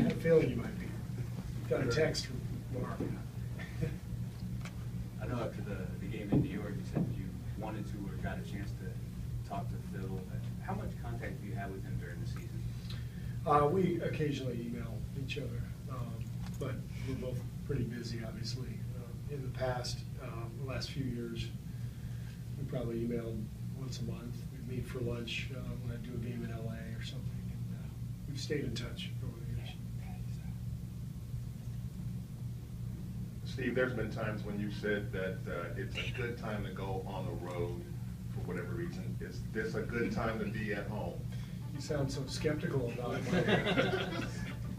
had a feeling you might be. Got a text from Mark. I know after the game in New York, you said you wanted to or got a chance to talk to Phil. How much contact do you have with him during the season? We occasionally email each other, but we're both pretty busy, obviously. In the past, the last few years, we probably emailed once a month. We'd meet for lunch when I do a game in LA or something, and we've stayed in touch over the years. Steve, there's been times when you said that it's a good time to go on the road for whatever reason. Is this a good time to be at home? You sound so skeptical about it.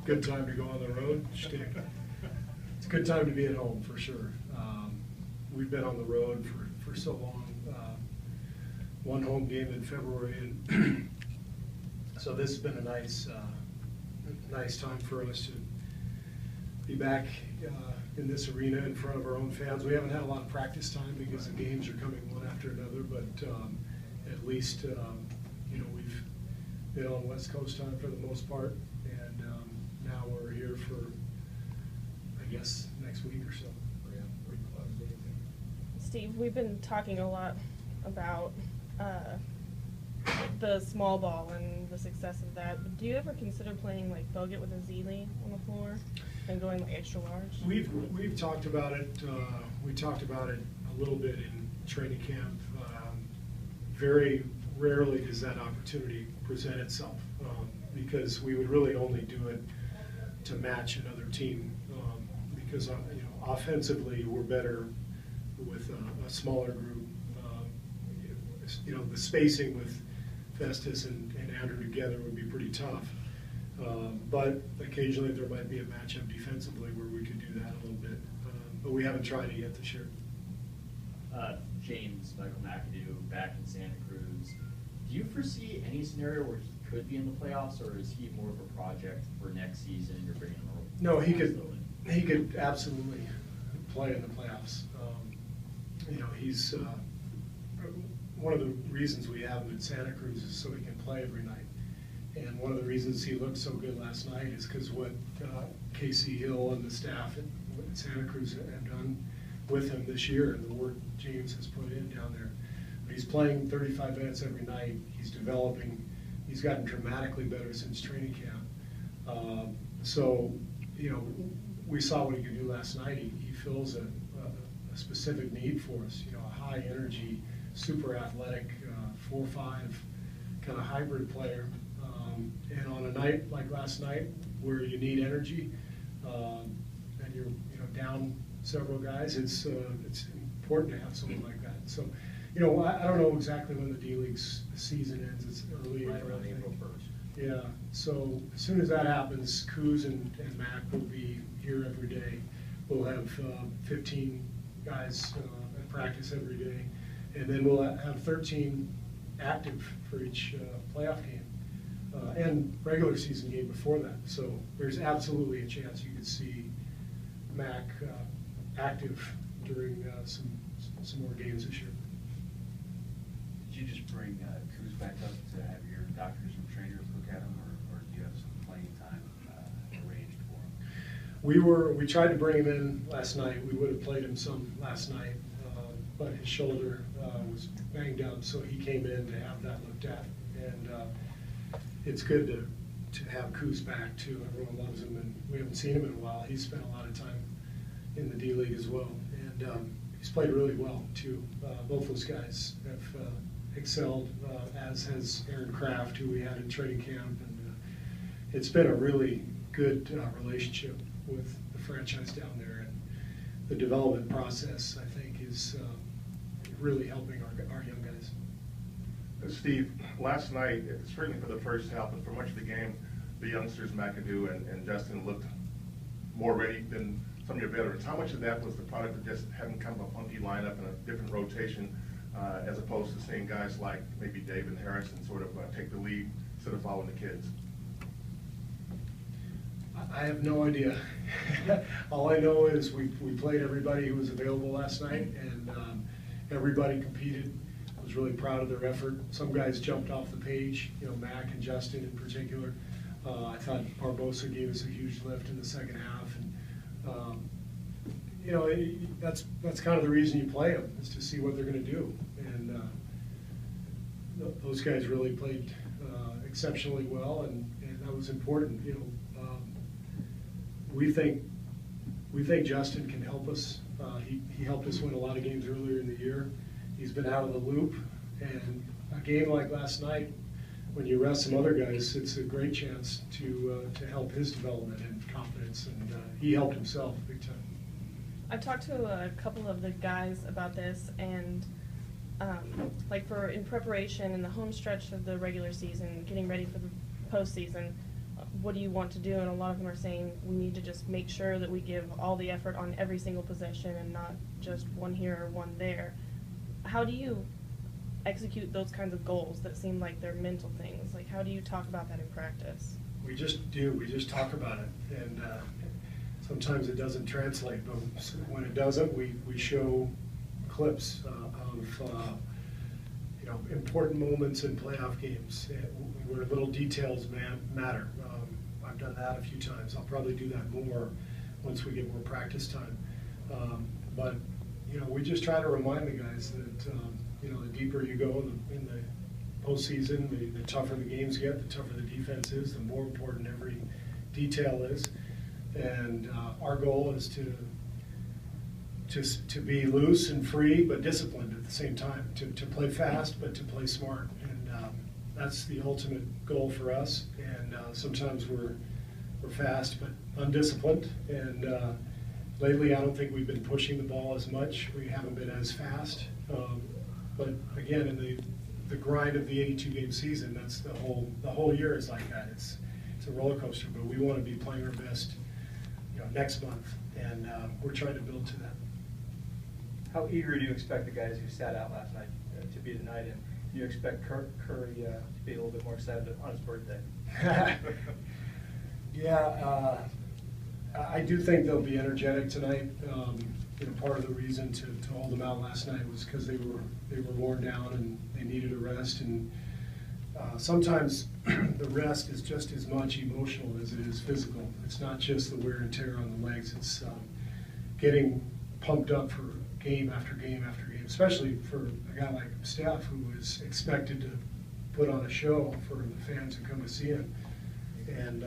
Good time to go on the road? Shtick. It's a good time to be at home, for sure. We've been on the road for so long. One home game in February, and so this has been a nice time for us to be back in this arena in front of our own fans. We haven't had a lot of practice time because the games are coming one after another, but at least you know, we've been on West Coast time for the most part, and now we're here for, I guess, next week or so. Steve, we've been talking a lot about the small ball and the success of that. But do you ever consider playing like Bogut with a Z-Lee on the floor and going like extra large? We've talked about it. We talked about it a little bit in training camp. Very rarely does that opportunity present itself because we would really only do it to match another team because you know, offensively we're better with a smaller group. You know, the spacing with Festus and Andrew together would be pretty tough. But occasionally there might be a matchup defensively where we could do that a little bit. But we haven't tried it yet this year. James Michael McAdoo back in Santa Cruz. Do you foresee any scenario where he could be in the playoffs, or is he more of a project for next season? You're bringing him over? No, he could absolutely play in the playoffs. You know, he's one of the reasons we have him in Santa Cruz is so he can play every night. And one of the reasons he looked so good last night is because what Casey Hill and the staff at Santa Cruz have done with him this year and the work James has put in down there. But he's playing 35 minutes every night. He's developing. He's gotten dramatically better since training camp. So, you know, we saw what he could do last night. He fills a specific need for us. You know, a high energy, super athletic, 4-5 kind of hybrid player. And on a night like last night where you need energy and you're down several guys, it's important to have someone like that. So, you know, I don't know exactly when the D-League's season ends. It's early Right April, around I think. April 1st. Yeah, so as soon as that happens, Kuz and Mac will be here every day. We'll have 15 guys at practice every day, and then we'll have 13 active for each playoff game and regular season game before that. So there's absolutely a chance you could see Mac active during some more games this year. Did you just bring Kuz back up to have your doctors and trainers look at him, or do you have some playing time arranged for him? We tried to bring him in last night. We would have played him some last night, but his shoulder was banged up, so he came in to have that looked at. And it's good to have Kuz back too. Everyone loves him, and we haven't seen him in a while. He's spent a lot of time in the D-League as well, and he's played really well too. Both those guys have excelled, as has Aaron Kraft, who we had in training camp, and it's been a really good relationship with the franchise down there, and the development process, I think, is really helping our young guys. Steve, last night, certainly for the first half, but for much of the game, the youngsters, McAdoo and Justin, looked more ready than some of your veterans. How much of that was the product of just having kind of a funky lineup and a different rotation, as opposed to seeing guys like maybe Dave and Harrison sort of take the lead instead of following the kids? I have no idea. All I know is we played everybody who was available last night, and everybody competed. I was really proud of their effort. Some guys jumped off the page, you know, Mac and Justin in particular. I thought Barbosa gave us a huge lift in the second half, and you know, that's kind of the reason you play them, is to see what they're going to do. And those guys really played exceptionally well, and that was important. You know, we think Justin can help us. He helped us win a lot of games earlier in the year. He's been out of the loop, and a game like last night, when you rest some other guys, it's a great chance to help his development and confidence, and he helped himself big time. I've talked to a couple of the guys about this, and like in preparation in the home stretch of the regular season, getting ready for the postseason, what do you want to do? And a lot of them are saying we need to just make sure that we give all the effort on every single possession and not just one here or one there. How do you execute those kinds of goals that seem like they're mental things? Like, how do you talk about that in practice? We just do. We just talk about it, and sometimes it doesn't translate, but when it doesn't, we show clips of you know, important moments in playoff games where little details matter. I've done that a few times. I'll probably do that more once we get more practice time. But you know, we just try to remind the guys that you know, the deeper you go in the postseason, the tougher the games get, the tougher the defense is, the more important every detail is. And our goal is to be loose and free, but disciplined at the same time. To play fast, but to play smart. And that's the ultimate goal for us. And sometimes we're fast, but undisciplined. And lately, I don't think we've been pushing the ball as much. We haven't been as fast. But again, in the grind of the 82-game season, that's the whole year is like that. It's a roller coaster, but we want to be playing our best, you know, next month, and we're trying to build to that. How eager do you expect the guys who sat out last night to be tonight, and do you expect Kerr to be a little bit more excited on his birthday? Yeah, I do think they'll be energetic tonight. You know, part of the reason to hold them out last night was because they were worn down and they needed a rest. And sometimes the rest is just as much emotional as it is physical. It's not just the wear and tear on the legs. It's getting pumped up for game after game after game, especially for a guy like Steph, who is expected to put on a show for the fans who come to see him. And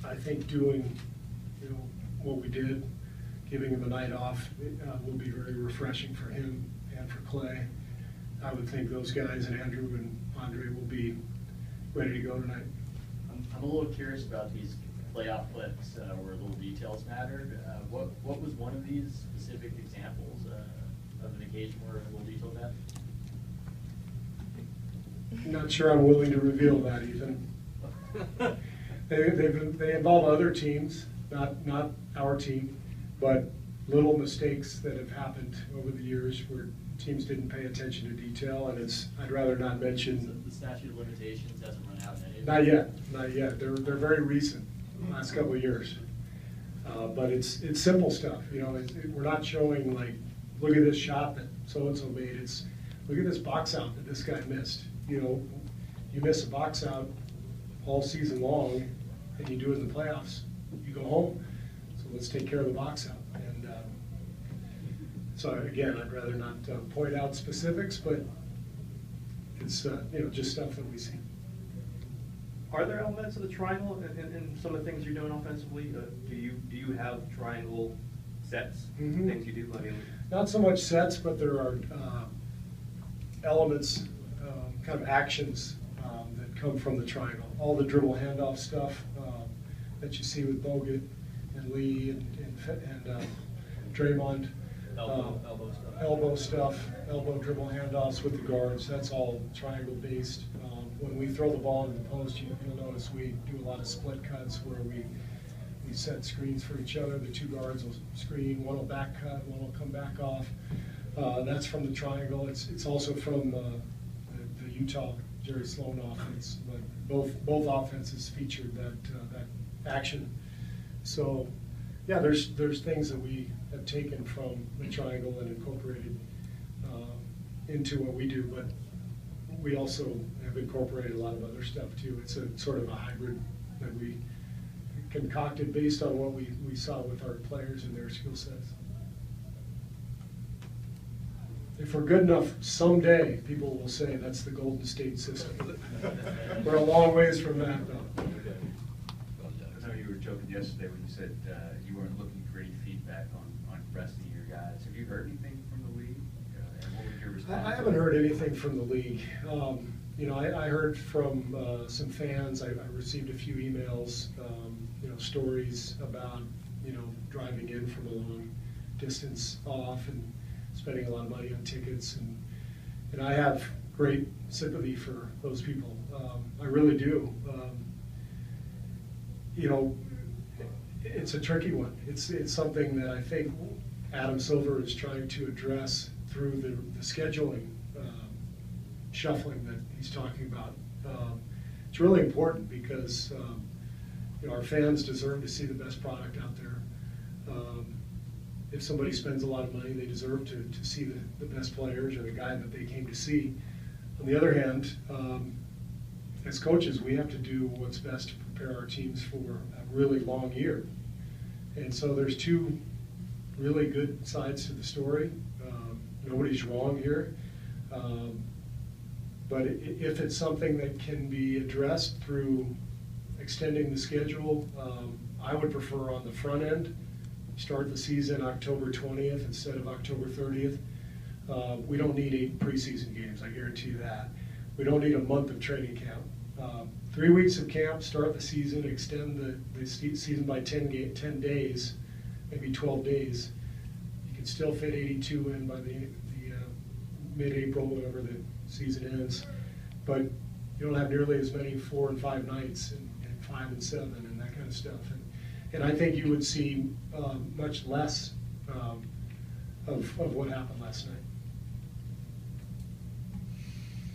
I think doing, you know, what we did, giving him a night off, will be very refreshing for him and for Clay. I would think those guys and Andrew and Andre will be ready to go tonight. I'm a little curious about these playoff clips where little details mattered. What was one of these specific examples of an occasion where a little detail mattered? I'm not sure I'm willing to reveal that, Ethan. They involve other teams, not our team, but little mistakes that have happened over the years where teams didn't pay attention to detail, and I'd rather not mention. The statute of limitations hasn't run out in any of Not yet, not yet. They're very recent, last couple of years. But it's simple stuff, you know. We're not showing like, look at this shot that so-and-so made. It's, look at this box out that this guy missed. You know, you miss a box out all season long, and you do it in the playoffs, you go home. So let's take care of the box out. And so again, I'd rather not point out specifics, but it's you know, just stuff that we see. Are there elements of the triangle in some of the things you're doing offensively? Do you have triangle sets, Mm-hmm. things you do? I mean, Not so much sets, but there are elements, kind of actions that come from the triangle. All the dribble handoff stuff that you see with Bogut and Lee and Draymond. Elbow stuff, elbow dribble handoffs with the guards. That's all triangle based. When we throw the ball in the post, you'll notice we do a lot of split cuts where we set screens for each other. The two guards will screen, one will back cut, one will come back off. That's from the triangle. It's also from the Utah Jerry Sloan offense. But both offenses featured that action. So yeah, there's things that we have taken from the triangle and incorporated into what we do. But we also have incorporated a lot of other stuff too. It's a sort of a hybrid that we concocted based on what we saw with our players and their skill sets. If we're good enough, someday people will say that's the Golden State system. We're a long ways from that, though. I know you were joking yesterday when you said you weren't looking for any feedback on resting your guys. Have you heard anything from the league? And what was your response? I haven't heard anything from the league. You know, I heard from some fans. I received a few emails, you know, stories about, you know, driving in from a long distance off and spending a lot of money on tickets, and I have great sympathy for those people. I really do. You know, it's a tricky one. It's something that I think Adam Silver is trying to address through the scheduling shuffling that he's talking about. It's really important because you know, our fans deserve to see the best product out there. If somebody spends a lot of money, they deserve to see the best players or the guy that they came to see. On the other hand, as coaches, we have to do what's best to prepare our teams for a really long year. And so there's two really good sides to the story. Nobody's wrong here. But if it's something that can be addressed through extending the schedule, I would prefer on the front end, start the season October 20th instead of October 30th. We don't need 8 preseason games, I guarantee you that. We don't need a month of training camp. 3 weeks of camp, start the season, extend the season by 10 days, maybe 12 days. You can still fit 82 in by the mid-April, whenever the season ends. But you don't have nearly as many 4 and 5 nights and 5 and 7 and that kind of stuff. And I think you would see much less of what happened last night.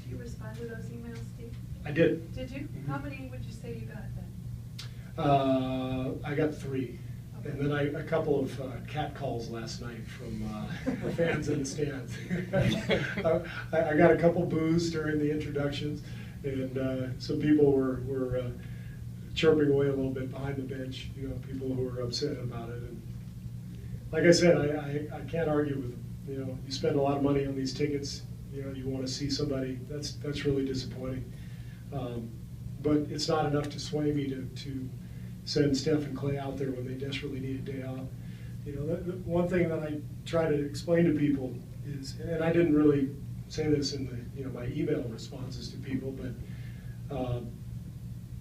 Did you respond to those emails, Steve? I did. Did you? Mhm. How many would you say you got then? I got 3. And then a couple of cat calls last night from fans in the stands. I got a couple boos during the introductions, and some people were chirping away a little bit behind the bench, you know, people who were upset about it. And like I said, I can't argue with them. You know, you spend a lot of money on these tickets, you know, you want to see somebody, that's really disappointing. But it's not enough to sway me to send Steph and Clay out there when they desperately need a day off. You know, the one thing that I try to explain to people is, and I didn't really say this in my email responses to people, but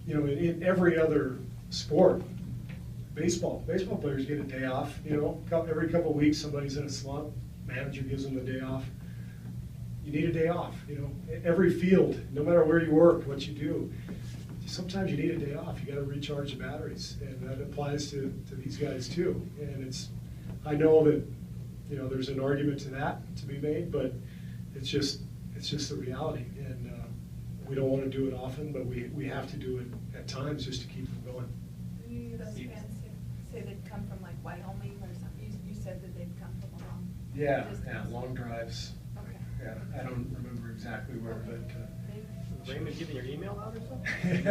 you know, in every other sport, baseball players get a day off. You know, every couple of weeks somebody's in a slump, manager gives them the day off. You need a day off. You know, every field, no matter where you work, what you do, sometimes you need a day off. You got to recharge the batteries, and that applies to these guys too. And I know that, you know, there's an argument to that to be made, but it's just the reality. And we don't want to do it often, but we have to do it at times just to keep them going. Those fans say they'd come from like Wyoming or something. You said that they'd come from a long distance. Long drives. Okay. Yeah, I don't remember exactly where, but. Raymond giving your email out or something?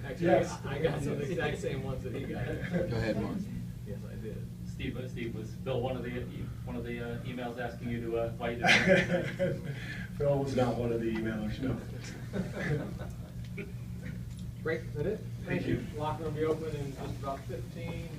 Actually, Yes. I got some exact same ones that he got. Go ahead, Mark. Yes, I did. Steve, was Bill one of the emails asking you to why you didn't? Phil was not one of the emailers, no. Great, is that it? Thank you. Locker room will be open in just about 15.